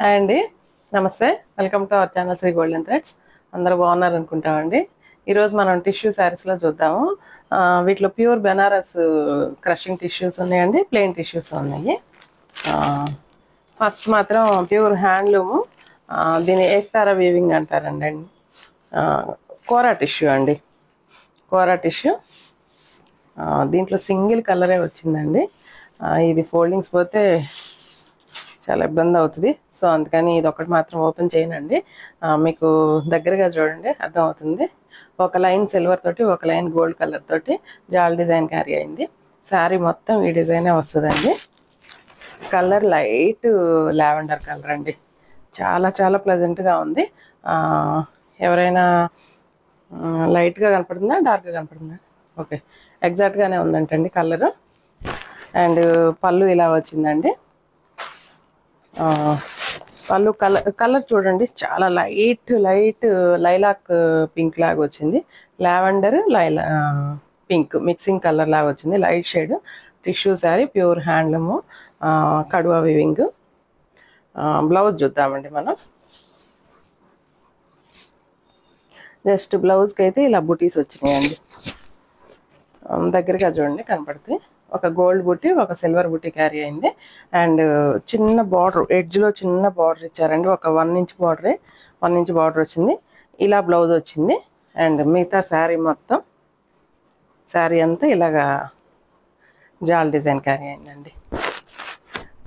Hi అండి, నమస్తే. Welcome to our channel Sri golden threads. అందరూ బాగున్నారు అనుకుంటామండి. ఈరోజు మనం టిష్యూ శారీస్లో చూద్దాము. వీటిలో ప్యూర్ బెనారస్ క్రషింగ్ టిష్యూస్ ఉన్నాయండి, ప్లెయిన్ టిష్యూస్ ఉన్నాయి. ఫస్ట్ మాత్రం ప్యూర్ హ్యాండ్లూము, దీని ఏక్తారా వీవింగ్ అంటారండి. కోరా టిష్యూ అండి, కోరా టిష్యూ. దీంట్లో సింగిల్ కలరే వచ్చిందండి. ఇది ఫోల్డింగ్స్ పోతే చాలా ఇబ్బంది అవుతుంది, సో అందుకని ఇది ఒకటి మాత్రం ఓపెన్ చేయనండి. మీకు దగ్గరగా చూడండి, అర్థమవుతుంది. ఒక లైన్ సిల్వర్ తోటి, ఒక లైన్ గోల్డ్ కలర్ తోటి జాల్ డిజైన్ క్యారీ అయింది. శారీ మొత్తం ఈ డిజైనే వస్తుందండి. కలర్ లైట్ లావెండర్ కలర్ అండి, చాలా చాలా ప్లెజెంట్గా ఉంది. ఎవరైనా లైట్గా కనపడుతుందా, డార్క్గా కనపడుతుందా? ఓకే, ఎగ్జాక్ట్గానే ఉందంటండి కలరు. అండ్ పళ్ళు ఇలా వచ్చిందండి. పళ్ళు కలర్ చూడండి, చాలా లైట్ లైలాక్ పింక్ లాగా వచ్చింది. లావెండర్ పింక్ మిక్సింగ్ కలర్ లాగా వచ్చింది, light shade. Tissue sari, pure handloom, kadhua weaving. Blouse చూద్దామండి మనం. జస్ట్ బ్లౌజ్కి అయితే ఇలా బుటీస్ వచ్చినాయండి. దగ్గరగా చూడండి, కనపడుతుంది. ఒక గోల్డ్ బుట్టి, ఒక సిల్వర్ బుట్టి క్యారీ అయింది. అండ్ చిన్న బార్డర్, ఎడ్జ్లో చిన్న బార్డర్ ఇచ్చారండి. ఒక 1 ఇంచ్ బార్డరే, 1 ఇంచ్ బార్డర్ వచ్చింది. ఇలా బ్లౌజ్ వచ్చింది. అండ్ మిగతా శారీ మొత్తం, శారీ అంతా ఇలాగా జాల్ డిజైన్ క్యారీ అయిందండి.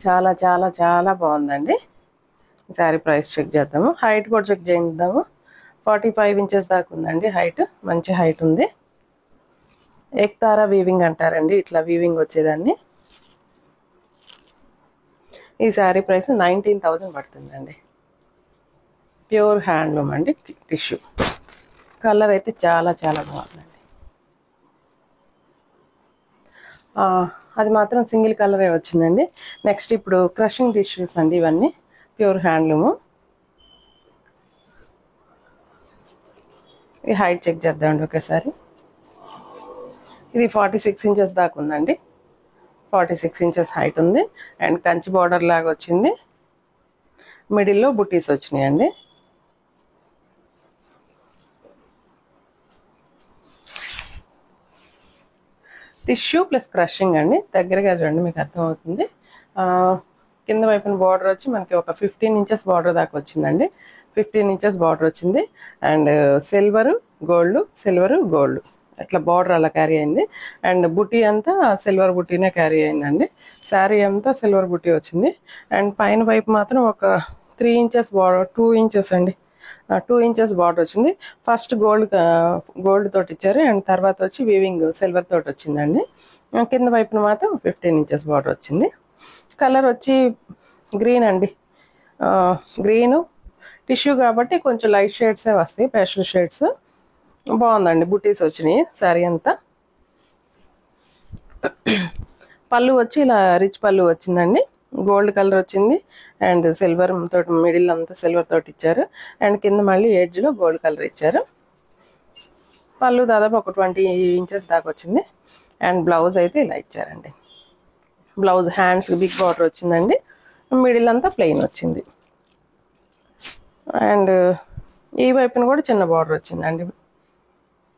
చాలా చాలా చాలా బాగుందండి. శారీ ప్రైస్ చెక్ చేద్దాము, హైట్ కూడా చెక్ చేద్దాము. 45 ఇంచెస్ దాకా ఉందండి హైట్, మంచి హైట్ ఉంది. ఏక్తారా వీవింగ్ అంటారండి, ఇట్లా వీవింగ్ వచ్చేదాన్ని. ఈ శారీ ప్రైస్ 19,000 పడుతుందండి. ప్యూర్ హ్యాండ్లూమ్ అండి, టిష్యూ. కలర్ అయితే చాలా చాలా బాగుందండి. అది మాత్రం సింగిల్ కలరే వచ్చిందండి. నెక్స్ట్ ఇప్పుడు క్రషింగ్ టిష్యూస్ అండి, ఇవన్నీ ప్యూర్ హ్యాండ్లూము. ఈ హైట్ చెక్ చేద్దామండి ఒకేసారి. ఇది 46 ఇంచెస్ దాకా ఉందండి, 46 ఇంచెస్ హైట్ ఉంది. అండ్ కంచి బార్డర్ లాగా వచ్చింది, మిడిల్లో బుటీస్ వచ్చినాయండి. టిష్యూ ప్లస్ క్రషింగ్ అండి, దగ్గరగా చూడండి, మీకు అర్థమవుతుంది. కింద వైపున బార్డర్ వచ్చి మనకి ఒక 15 ఇంచెస్ బార్డర్ దాకా వచ్చిందండి. 15 ఇంచెస్ బార్డర్ వచ్చింది. అండ్ సిల్వరు గోల్డ్ అట్లా బార్డర్ అలా క్యారీ అయింది. అండ్ బుటీ అంతా సిల్వర్ బుటీనే క్యారీ అయిందండి. శారీ అంతా సిల్వర్ బుటీ వచ్చింది. అండ్ పైన వైపు మాత్రం ఒక 3 ఇంచెస్ బార్డర్, 2 ఇంచెస్ అండి, 2 ఇంచెస్ బార్డర్ వచ్చింది. ఫస్ట్ గోల్డ్ తోటి ఇచ్చారు. అండ్ తర్వాత వచ్చి వీవింగ్ సిల్వర్ తోటి వచ్చిందండి. కింద వైపున మాత్రం 15 ఇంచెస్ బార్డర్ వచ్చింది. కలర్ వచ్చి గ్రీన్ అండి, గ్రీను టిష్యూ కాబట్టి కొంచెం లైట్ షేడ్సే వస్తాయి, పేస్టల్ షేడ్స్. బాగుందండి, బుటీస్ వచ్చినాయి శారీ అంతా. పళ్ళు వచ్చి ఇలా రిచ్ పళ్ళు వచ్చిందండి, గోల్డ్ కలర్ వచ్చింది. అండ్ సిల్వర్ తోటి మిడిల్ అంతా సిల్వర్ తోటి ఇచ్చారు. అండ్ కింద మళ్ళీ ఎడ్జ్లో గోల్డ్ కలర్ ఇచ్చారు. పళ్ళు దాదాపు ఒక 20 ఇంచెస్ దాకా వచ్చింది. అండ్ బ్లౌజ్ అయితే ఇలా ఇచ్చారండి. బ్లౌజ్ హ్యాండ్స్ బిగ్ బార్డర్ వచ్చిందండి, మిడిల్ అంతా ప్లెయిన్ వచ్చింది. అండ్ ఈ వైపున కూడా చిన్న బార్డర్ వచ్చిందండి,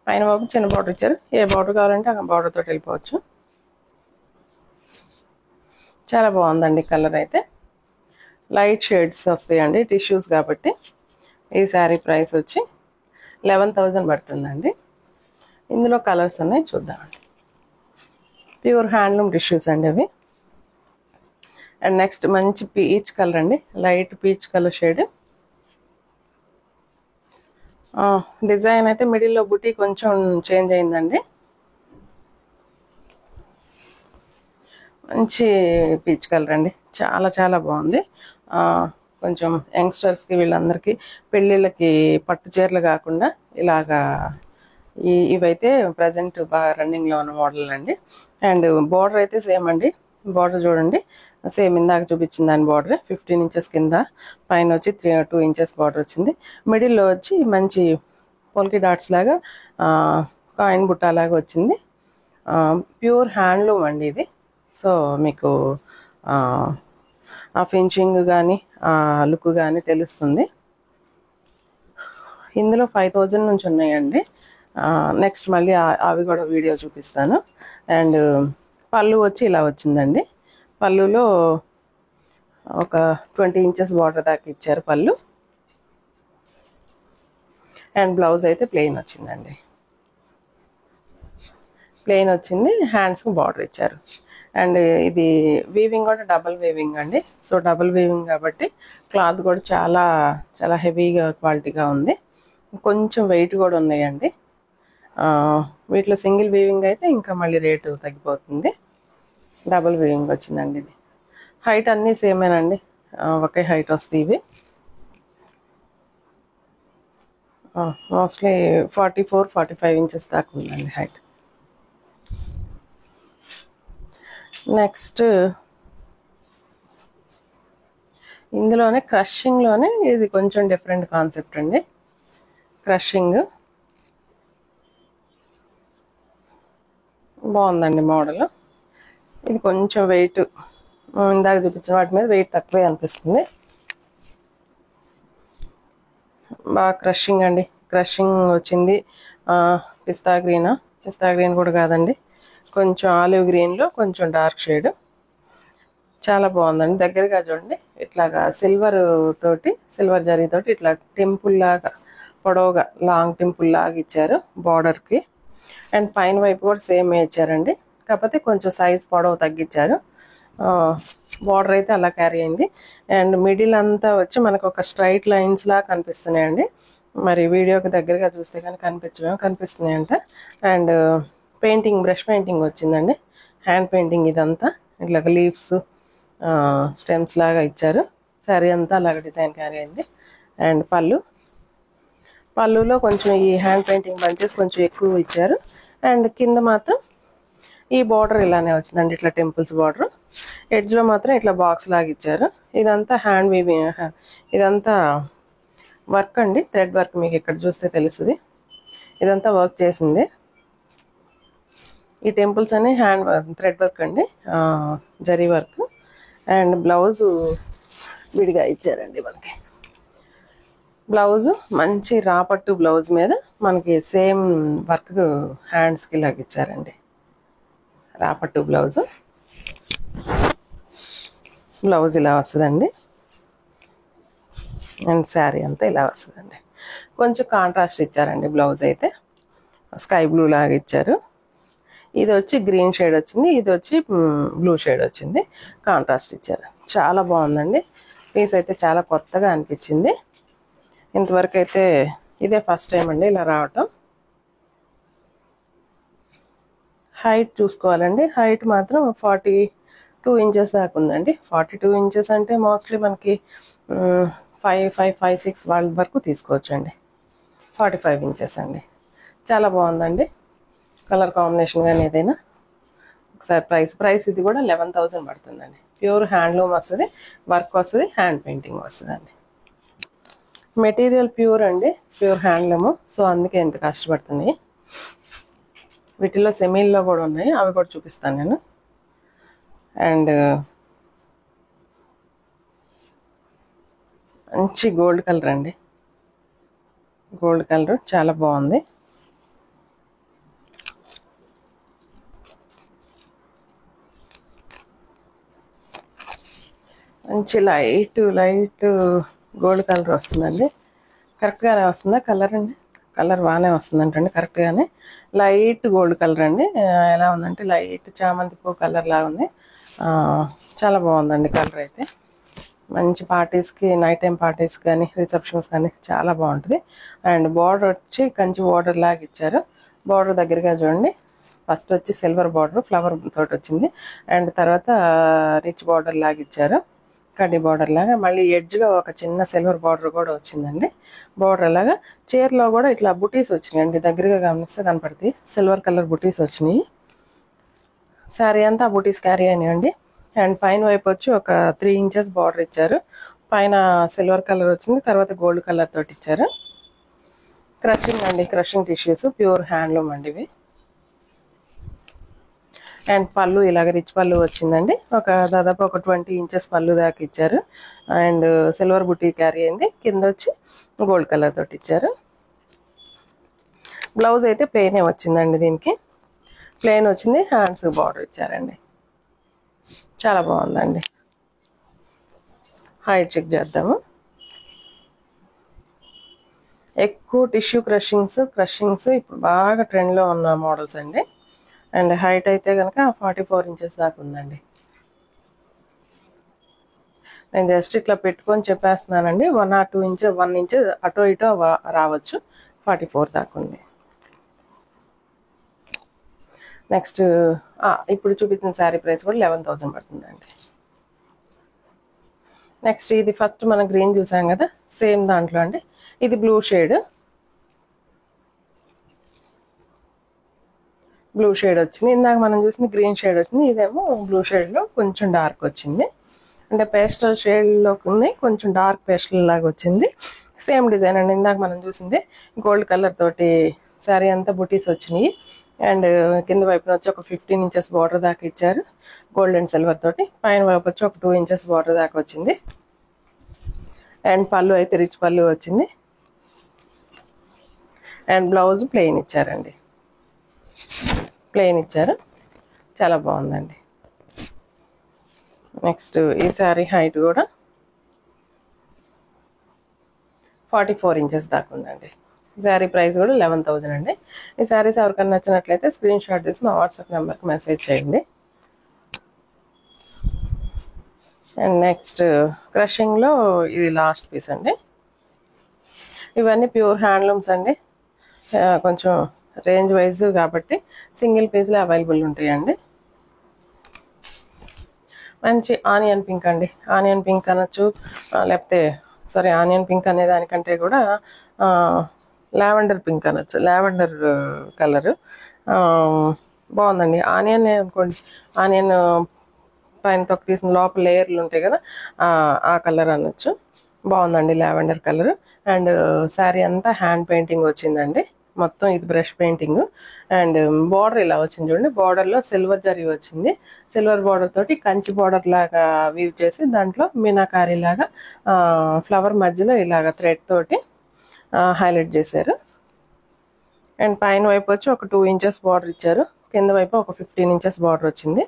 పైన వైపు చిన్న బార్డర్ ఇచ్చారు. ఏ బార్డర్ కావాలంటే ఆ బార్డర్ తోటి వెళ్ళిపోవచ్చు. చాలా బాగుందండి కలర్ అయితే, లైట్ షేడ్స్ వస్తాయండి టిష్యూస్ కాబట్టి. ఈ శారీ ప్రైస్ వచ్చి 11,000 పడుతుందండి. ఇందులో కలర్స్ ఉన్నాయి, చూద్దామండి. ప్యూర్ హ్యాండ్లూమ్ టిష్యూస్ అండి అవి. అండ్ నెక్స్ట్ మంచి పీచ్ కలర్ అండి, light peach colour shade. Design అయితే మిడిల్లో బుటీ కొంచెం చేంజ్ అయిందండి. మంచి పీచ్ కలర్ అండి, చాలా చాలా బాగుంది. కొంచెం యంగ్స్టర్స్కి వీళ్ళందరికీ పెళ్ళిళ్ళకి పట్టు చీరలు కాకుండా ఇలాగా ఇవైతే ప్రజెంట్ బాగా రన్నింగ్లో ఉన్న మోడల్ అండి. అండ్ బార్డర్ అయితే సేమ్ అండి, బార్డర్ చూడండి, సేమ్ ఇందాక చూపించిన దాని బార్డర్ 15 ఇంచెస్ కింద, పైన వచ్చి 2 ఇంచెస్ బార్డర్ వచ్చింది. మిడిల్లో వచ్చి మంచి పోల్కి డాట్స్ లాగా కాయిన్ బుట్టా లాగా వచ్చింది. ప్యూర్ హ్యాండ్లూమ్ అండి ఇది. సో మీకు ఆ ఫినిషింగ్ కానీ ఆ లుక్ కానీ తెలుస్తుంది. ఇందులో 5000 నుంచి ఉన్నాయండి. నెక్స్ట్ మళ్ళీ అవి కూడా వీడియో చూపిస్తాను. అండ్ పళ్ళు వచ్చి ఇలా వచ్చిందండి. పళ్ళులో ఒక 20 ఇంచెస్ బార్డర్ దాకా ఇచ్చారు పళ్ళు. అండ్ బ్లౌజ్ అయితే ప్లెయిన్ వచ్చిందండి. ప్లెయిన్ వచ్చింది, హ్యాండ్స్కి బార్డర్ ఇచ్చారు. అండ్ ఇది వీవింగ్ కూడా డబల్ వీవింగ్ అండి. సో డబల్ వీవింగ్ కాబట్టి క్లాత్ కూడా చాలా చాలా హెవీగా క్వాలిటీగా ఉంది. కొంచెం వెయిట్ కూడా ఉన్నాయండి. వీటిలో సింగిల్ వీవింగ్ అయితే ఇంకా మళ్ళీ రేటు తగ్గిపోతుంది. డబుల్ వీవింగ్ వచ్చిందండి. ఇది హైట్ అన్నీ సేమేనండి, ఒకే హైట్ వస్తాయి ఇవి. మోస్ట్లీ 44-45 ఇంచెస్ దాకా ఉందండి హైట్. నెక్స్ట్ ఇందులోనే క్రషింగ్లోనే ఇది కొంచెం డిఫరెంట్ కాన్సెప్ట్ అండి. క్రషింగ్ బాగుందండి మోడల్. ఇది కొంచెం వెయిట్ ఇందాక చూపించిన వాటి మీద వెయిట్ తక్కువే అనిపిస్తుంది. బాగా క్రషింగ్ అండి. క్రషింగ్ వచ్చింది. పిస్తా గ్రీన్ కూడా కాదండి, కొంచెం ఆలివ్ గ్రీన్లో కొంచెం డార్క్ షేడ్. చాలా బాగుందండి. దగ్గరగా చూడండి, ఇట్లాగా సిల్వర్ జరీతోటి ఇట్లా టెంపుల్ లాగా పొడవుగా లాంగ్ టెంపుల్ లాగా ఇచ్చారు బార్డర్కి. అండ్ పైన వైపు కూడా సేమ్ ఇచ్చారండి, కాకపోతే కొంచెం సైజ్ పొడవు తగ్గించారు. బార్డర్ అయితే అలా క్యారీ అయింది. అండ్ మిడిల్ అంతా వచ్చి మనకు ఒక స్ట్రైట్ లైన్స్ లాగా కనిపిస్తున్నాయండి. మరి వీడియోకి దగ్గరగా చూస్తే కానీ కనిపిస్తున్నాయంట. అండ్ పెయింటింగ్, బ్రష్ పెయింటింగ్ వచ్చిందండి. హ్యాండ్ పెయింటింగ్ ఇదంతా ఇట్లా లీవ్స్ స్టెమ్స్ లాగా ఇచ్చారు. శారీ అంతా అలాగ డిజైన్ క్యారీ అయింది. అండ్ పళ్ళులో కొంచెం ఈ హ్యాండ్ పెయింటింగ్ బంచెస్ కొంచెం ఎక్కువ ఇచ్చారు. అండ్ కింద మాత్రం ఈ బార్డర్ ఇలానే వచ్చిందండి, ఇట్లా టెంపుల్స్ బార్డర్. ఎడ్జ్లో మాత్రం ఇట్లా బాక్స్ లాగా ఇచ్చారు. ఇదంతా హ్యాండ్ వీవింగ్, ఇదంతా వర్క్ అండి, థ్రెడ్ వర్క్. మీకు ఇక్కడ చూస్తే తెలుస్తుంది, ఇదంతా వర్క్ చేసింది. ఈ టెంపుల్స్ అన్ని థ్రెడ్ వర్క్ అండి, జరీ వర్క్. అండ్ బ్లౌజు విడిగా ఇచ్చారండి మనకి. బ్లౌజు మంచి రాపట్టు బ్లౌజ్ మీద మనకి సేమ్ వర్క్ హ్యాండ్స్కి లాగా ఇచ్చారండి. రాపట్టు బ్లౌజ్ ఇలా వస్తుందండి. అండ్ శారీ అంతా ఇలా వస్తుందండి. కొంచెం కాంట్రాస్ట్ ఇచ్చారండి. బ్లౌజ్ అయితే స్కై బ్లూ లాగా ఇచ్చారు. ఇది వచ్చి గ్రీన్ షేడ్ వచ్చింది, ఇది వచ్చి బ్లూ షేడ్ వచ్చింది. కాంట్రాస్ట్ ఇచ్చారు. చాలా బాగుందండి. పీస్ అయితే చాలా కొత్తగా అనిపించింది. ఇంతవరకు అయితే ఇదే ఫస్ట్ టైం అండి ఇలా రావటం. హైట్ చూసుకోవాలండి. హైట్ మాత్రం 42 ఇంచెస్ దాకా ఉందండి. 42 ఇంచెస్ అంటే మోస్ట్లీ మనకి 5'6" వాళ్ళ వరకు తీసుకోవచ్చు అండి. 45 ఇంచెస్ అండి. చాలా బాగుందండి. కలర్ కాంబినేషన్ కానీ ఏదైనా. ఒకసారి ప్రైస్ ఇది కూడా 11,000 పడుతుందండి. ప్యూర్ హ్యాండ్లూమ్ వస్తుంది, వర్క్ వస్తుంది, హ్యాండ్ పెయింటింగ్ వస్తుందండి. మెటీరియల్ ప్యూర్ అండి, ప్యూర్ హ్యాండ్లూమ్. సో అందుకే ఎంత కష్టపడుతుంది. వీటిలో సెమీల్లో కూడా ఉన్నాయి, అవి కూడా చూపిస్తాను నేను. అండ్ మంచి గోల్డ్ కలర్ అండి. గోల్డ్ కలర్ చాలా బాగుంది. మంచి లైట్ గోల్డ్ కలర్ వస్తుందండి. కరెక్ట్గానే వస్తుందా కలర్ అండి? కలర్ బాగానే వస్తుందంటండి, కరెక్ట్గానే. లైట్ గోల్డ్ కలర్ అండి. ఎలా ఉందంటే లైట్ చామంతి పువ్వు కలర్ లాగా ఉంది. చాలా బాగుందండి కలర్ అయితే. మంచి పార్టీస్కి, నైట్ టైం పార్టీస్ కానీ రిసెప్షన్స్ కానీ చాలా బాగుంటుంది. అండ్ బార్డర్ వచ్చి కంచి బార్డర్ లాగా ఇచ్చారు. బార్డర్ దగ్గరగా చూడండి. ఫస్ట్ వచ్చి సిల్వర్ బార్డర్ ఫ్లవర్ తోటి వచ్చింది. అండ్ తర్వాత రిచ్ బార్డర్ లాగా ఇచ్చారు, కడ్డీ బార్డర్ లాగా. మళ్ళీ ఎడ్జ్గా ఒక చిన్న సిల్వర్ బార్డర్ కూడా వచ్చిందండి. బార్డర్ లాగా చీరలో కూడా ఇట్లా బుటీస్ వచ్చినాయండి. దగ్గరగా గమనిస్తే కనపడుతుంది, సిల్వర్ కలర్ బుటీస్ వచ్చినాయి. శారీ అంతా బుటీస్ క్యారీ అయినాయండి. అండ్ పైన వైపు వచ్చి ఒక 3 ఇంచెస్ బార్డర్ ఇచ్చారు. పైన సిల్వర్ కలర్ వచ్చింది, తర్వాత గోల్డ్ కలర్ తోటి ఇచ్చారు. క్రషింగ్ అండి, క్రషింగ్ టిష్యూస్, ప్యూర్ హ్యాండ్లూమ్ అండి ఇవి. అండ్ పళ్ళు ఇలాగ రిచ్ పళ్ళు వచ్చిందండి. దాదాపు ఒక 20 ఇంచెస్ పళ్ళు దాకా ఇచ్చారు. అండ్ సిల్వర్ బుట్టి క్యారీ అయింది. కింద వచ్చి గోల్డ్ కలర్ తోటి ఇచ్చారు. బ్లౌజ్ అయితే ప్లెయినే వచ్చిందండి. దీనికి ప్లెయిన్ వచ్చింది. హ్యాండ్స్ బార్డర్ ఇచ్చారండి. చాలా బాగుందండి. హైట్ చెక్ చేద్దాము. ఎక్కువ టిష్యూ క్రషింగ్స్ ఇప్పుడు బాగా ట్రెండ్లో ఉన్న మోడల్స్ అండి. అండ్ హైట్ అయితే కనుక 44 ఇంచెస్ దాకా ఉందండి. నేను జస్ట్ ఇట్లా పెట్టుకొని చెప్పేస్తున్నానండి. 1 or 2 ఇంచెస్ 1 ఇంచ్ అటో ఇటో రావచ్చు. 44 దాకా ఉంది. నెక్స్ట్ ఇప్పుడు చూపించిన శారీ ప్రైస్ కూడా 11,000 పడుతుందండి. నెక్స్ట్ ఇది ఫస్ట్ మనం గ్రీన్ చూసాం కదా, సేమ్ దాంట్లో అండి. ఇది బ్లూ షేడ్ వచ్చింది. ఇందాక మనం చూసింది గ్రీన్ షేడ్ వచ్చింది. ఇదేమో బ్లూ షేడ్లో కొంచెం డార్క్ వచ్చింది. అంటే పేస్టల్ షేడ్లోకి కొంచెం డార్క్ పేస్టల్ లాగా వచ్చింది. సేమ్ డిజైన్ అండి. ఇందాక మనం చూసింది గోల్డ్ కలర్ తోటి శారీ అంతా బుటీస్ వచ్చినాయి. అండ్ కింద వైపున వచ్చి ఒక 15 ఇంచెస్ బార్డర్ దాకా ఇచ్చారు గోల్డ్ అండ్ సిల్వర్ తోటి. పైన వైపు వచ్చి ఒక 2 ఇంచెస్ బార్డర్ దాకా వచ్చింది. అండ్ పళ్ళు అయితే రిచ్ పళ్ళు వచ్చింది. అండ్ బ్లౌజ్ ప్లెయిన్ ఇచ్చారండి. ప్లెయిన్ ఇచ్చారు. చాలా బాగుందండి. నెక్స్ట్ ఈ శారీ హైట్ కూడా 44 ఇంచెస్ దాకా ఉందండి. శారీ ప్రైస్ కూడా 11,000 అండి. ఈ శారీస్ ఎవరికైనా నచ్చినట్లయితే స్క్రీన్ షాట్ తీసి మా వాట్సాప్ నెంబర్కి మెసేజ్ చేయండి. అండ్ నెక్స్ట్ క్రషింగ్లో ఇది లాస్ట్ పీస్ అండి. ఇవన్నీ ప్యూర్ హ్యాండ్లూమ్స్ అండి. కొంచెం రేంజ్ వైజ్ కాబట్టి సింగిల్ పీస్లో అవైలబుల్ ఉంటాయండి. మంచి ఆనియన్ పింక్ అండి. ఆనియన్ పింక్ అనొచ్చు, లేకపోతే ఆనియన్ పింక్ అనే దానికంటే కూడా లావెండర్ పింక్ అనొచ్చు. లావెండర్ కలరు బాగుందండి. ఆనియన్ అనుకోండి, ఆనియన్ పైన తొక్క తీసిన లోపల లేయర్లు ఉంటాయి కదా, ఆ కలర్ అనొచ్చు. బాగుందండి లావెండర్ కలర్. అండ్ శారీ అంతా హ్యాండ్ పెయింటింగ్ వచ్చిందండి. మొత్తం ఇది బ్రష్ పెయింటింగ్. అండ్ బార్డర్ ఇలా వచ్చింది చూడండి. బార్డర్లో సిల్వర్ జరీ వచ్చింది. సిల్వర్ బార్డర్ తోటి కంచి బార్డర్ లాగా వీవ్ చేసి దాంట్లో మీనాకారి లాగా ఫ్లవర్ మధ్యలో ఇలాగ థ్రెడ్ తోటి హైలైట్ చేశారు. అండ్ పైన వైపు వచ్చి ఒక 2 ఇంచెస్ బార్డర్ ఇచ్చారు. కింద వైపు ఒక 15 ఇంచెస్ బార్డర్ వచ్చింది.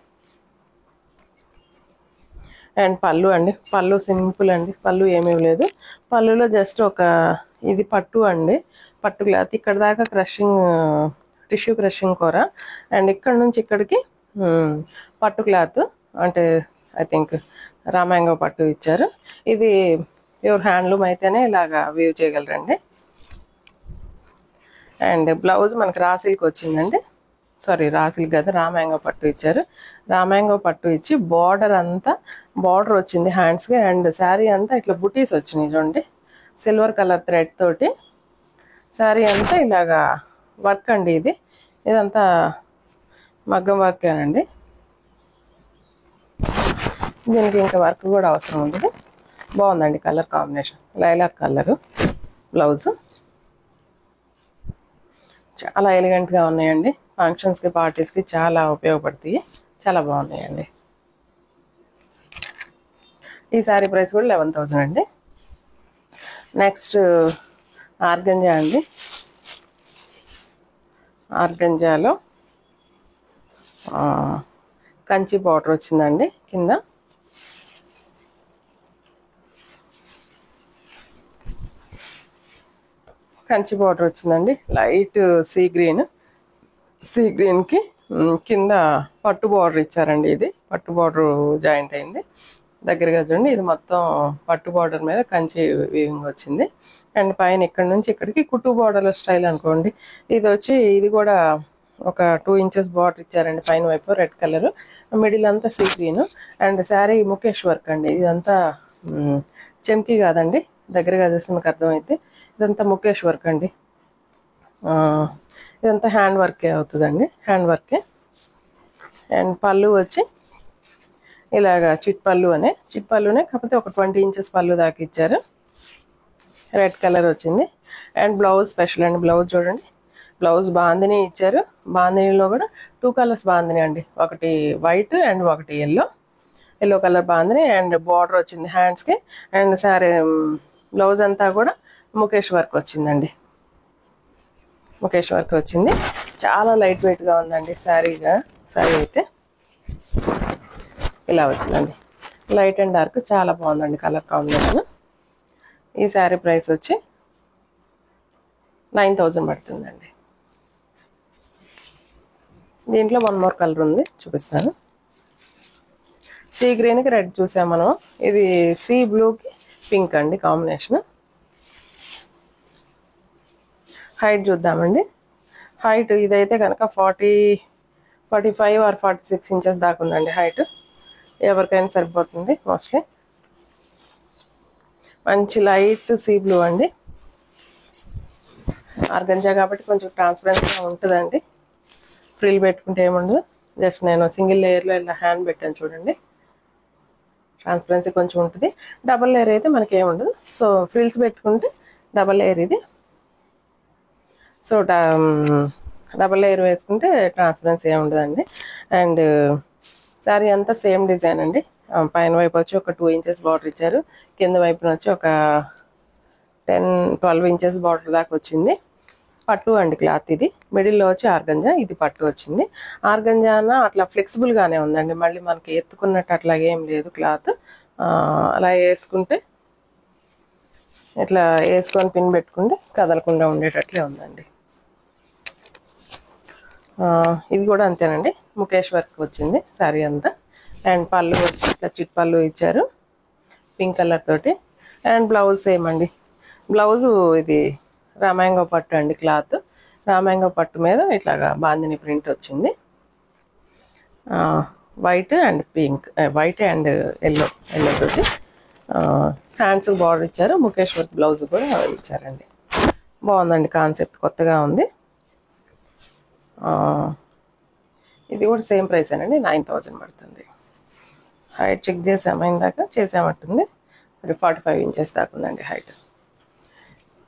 అండ్ పళ్ళు అండి. పళ్ళు సింపుల్ అండి. పళ్ళు ఏమీ లేదు. పళ్ళులో జస్ట్ ఇది పట్టు అండి. పట్టు క్లాత్ ఇక్కడ దాకా టిష్యూ క్రషింగ్ కూర. అండ్ ఇక్కడ నుంచి ఇక్కడికి పట్టు క్లాత్, అంటే ఐ థింక్ రామాంగో పట్టు ఇచ్చారు. ఇది ప్యూర్ హ్యాండ్లూమ్ అయితేనే ఇలాగా వీవ్ చేయగలరండి. అండ్ బ్లౌజ్ మనకి రాసిల్కి వచ్చిందండి. రాసిల్కి కదా, రామాంగో పట్టు ఇచ్చారు. రామాంగో పట్టు ఇచ్చి బార్డర్ వచ్చింది హ్యాండ్స్కి. అండ్ శారీ అంతా ఇట్లా బుటీస్ వచ్చినాయి చూడండి. సిల్వర్ కలర్ థ్రెడ్ తోటి శారీ అంతా ఇలాగా వర్క్ అండి. ఇదంతా మగ్గం వర్కేనండి. దీనికి ఇంకా వర్క్ కూడా అవసరం ఉంది. బాగుందండి colour combination. Lilac colour blouse. చాలా ఎలిగెంట్గా ఉన్నాయండి. ఫంక్షన్స్కి పార్టీస్కి చాలా ఉపయోగపడతాయి. చాలా బాగున్నాయండి. ఈ శారీ ప్రైస్ కూడా 11,000 అండి. నెక్స్ట్ ఆర్గంజా అండి. ఆర్గంజాలో కంచి బార్డర్ వచ్చిందండి. కింద కంచి బార్డర్ వచ్చిందండి. లైట్ సీ గ్రీన్కి కింద పట్టు బార్డర్ ఇచ్చారండి. ఇది పట్టు బార్డర్ జాయింట్ అయింది. దగ్గరగా చూడండి. ఇది మొత్తం పట్టు బార్డర్ మీద కంచి వీవింగ్ వచ్చింది. అండ్ పైన ఇక్కడ నుంచి ఇక్కడికి కుట్టు బార్డర్ స్టైల్ అనుకోండి. ఇది కూడా ఒక 2 ఇంచెస్ బార్డర్ ఇచ్చారండి. పైన వైపు రెడ్ కలర్, మిడిల్ అంతా sea green. And sari Mukesh work అండి. ఇదంతా చెంకి కాదండి, దగ్గరగా చూస్తే మీకు అర్థమైతే ఇదంతా ముఖేష్ వర్క్ అండి. ఇదంతా హ్యాండ్ వర్కే అవుతుందండి. హ్యాండ్ వర్కే. అండ్ పళ్ళు వచ్చి ఇలాగా చిట్ పళ్ళునే కాకపోతే ఒక 20 ఇంచెస్ పళ్ళు దాకా ఇచ్చారు. రెడ్ కలర్ వచ్చింది. అండ్ బ్లౌజ్ స్పెషల్ అండి. బ్లౌజ్ చూడండి, బ్లౌజ్ బాందిని ఇచ్చారు. బాందినిలో కూడా 2 కలర్స్ బాందిని అండి, ఒకటి వైట్ అండ్ ఒకటి yellow colour bandhani and border వచ్చింది హ్యాండ్స్కి. అండ్ సారీ బ్లౌజ్ అంతా కూడా ముఖేష్ వర్క్ వచ్చిందండి, ముఖేష్ వర్క్ వచ్చింది. చాలా లైట్ వెయిట్గా ఉందండి శారీ అయితే ఇలా వచ్చిందండి. లైట్ అండ్ డార్క్ చాలా బాగుందండి కలర్ కాంబినేషన్. ఈ శారీ ప్రైస్ వచ్చి 9000 పడుతుందండి. దీంట్లో 1 మోర్ కలర్ ఉంది, చూపిస్తాను. సీ గ్రీన్కి రెడ్ చూసాం మనం, ఇది సీ బ్లూకి పింక్ అండి కాంబినేషన్. హైట్ చూద్దామండి. హైట్ ఇదైతే కనుక 45 ఆర్ 46 ఇంచెస్ దాకా ఉందండి హైట్. ఎవరికైనా సరిపోతుంది మోస్ట్లీ. మంచి లైట్ సీ బ్లూ అండి, ఆర్గంజా కాబట్టి కొంచెం ట్రాన్స్పరెన్స్గా ఉంటుందండి. ఫ్రిల్ పెట్టుకుంటే ఏముండదు, జస్ట్ నేను సింగిల్ లేయర్లో ఇలా హ్యాండ్ పెట్టాను చూడండి, ట్రాన్స్పరెన్సీ కొంచెం ఉంటుంది. డబల్ లేయర్ అయితే మనకి ఏముండదు. సో ఫ్రిల్స్ పెట్టుకుంటే డబల్ లేయర్ ఇది. సో డబల్ లేయర్ వేసుకుంటే ట్రాన్స్పరెన్సీ ఏముండదండి. అండ్ శారీ అంతా సేమ్ డిజైన్ అండి. పైన వైపు వచ్చి ఒక 2 ఇంచెస్ బార్డర్ ఇచ్చారు, కింద వైపున వచ్చి ఒక 10-12 ఇంచెస్ బార్డర్ దాకా వచ్చింది. పట్టు అండి క్లాత్ ఇది. మిడిల్లో వచ్చి ఆర్గంజా, ఇది పట్టు వచ్చింది. ఆర్గంజాన అట్లా ఫ్లెక్సిబుల్గానే ఉందండి, మళ్ళీ మనకి ఎత్తుకున్నట్టు అట్లాగే ఏం లేదు క్లాత్. అలా వేసుకుంటే ఇట్లా వేసుకొని పిన్ పెట్టుకుంటే కదలకుండా ఉండేటట్లే ఉందండి. ఇది కూడా అంతేనండి, ముఖేష్ వర్క్ వచ్చింది శారీ అంతా. అండ్ పళ్ళు వచ్చి ఇట్లా చిట్ పళ్ళు ఇచ్చారు పింక్ కలర్ తోటి. అండ్ బ్లౌజ్ సేమ్ అండి. బ్లౌజు ఇది రామాంగో పట్టు అండి క్లాత్. రామాంగో పట్టు మీద ఇట్లాగా బాందిని ప్రింట్ వచ్చింది. White and pink, white and yellow తోటి హ్యాండ్స్కి బార్డర్ ఇచ్చారు. ముఖేష్ వర్క్ బ్లౌజ్ కూడా ఇచ్చారండి. బాగుందండి, కాన్సెప్ట్ కొత్తగా ఉంది. ఇది కూడా సేమ్ ప్రైస్ అండి, 9000 పడుతుంది. హైట్ చెక్ చేసాము, ఇందాక చేసామట్టుంది. మరి 45 ఇంచెస్ దాకా ఉందండి హైట్.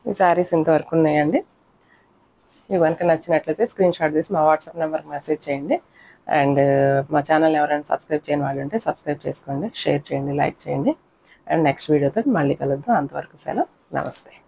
ఈ శారీస్ ఇంతవరకు ఉన్నాయండి. మీకు కనుక నచ్చినట్లయితే స్క్రీన్ షాట్ తీసి మా వాట్సాప్ నెంబర్కి మెసేజ్ చేయండి. అండ్ మా ఛానల్ ఎవరైనా సబ్స్క్రైబ్ చేయని వాళ్ళు ఉంటే సబ్స్క్రైబ్ చేసుకోండి, షేర్ చేయండి, లైక్ చేయండి. అండ్ నెక్స్ట్ వీడియోతో మళ్ళీ కలుద్దాం. అంతవరకు సెలవు, నమస్తే.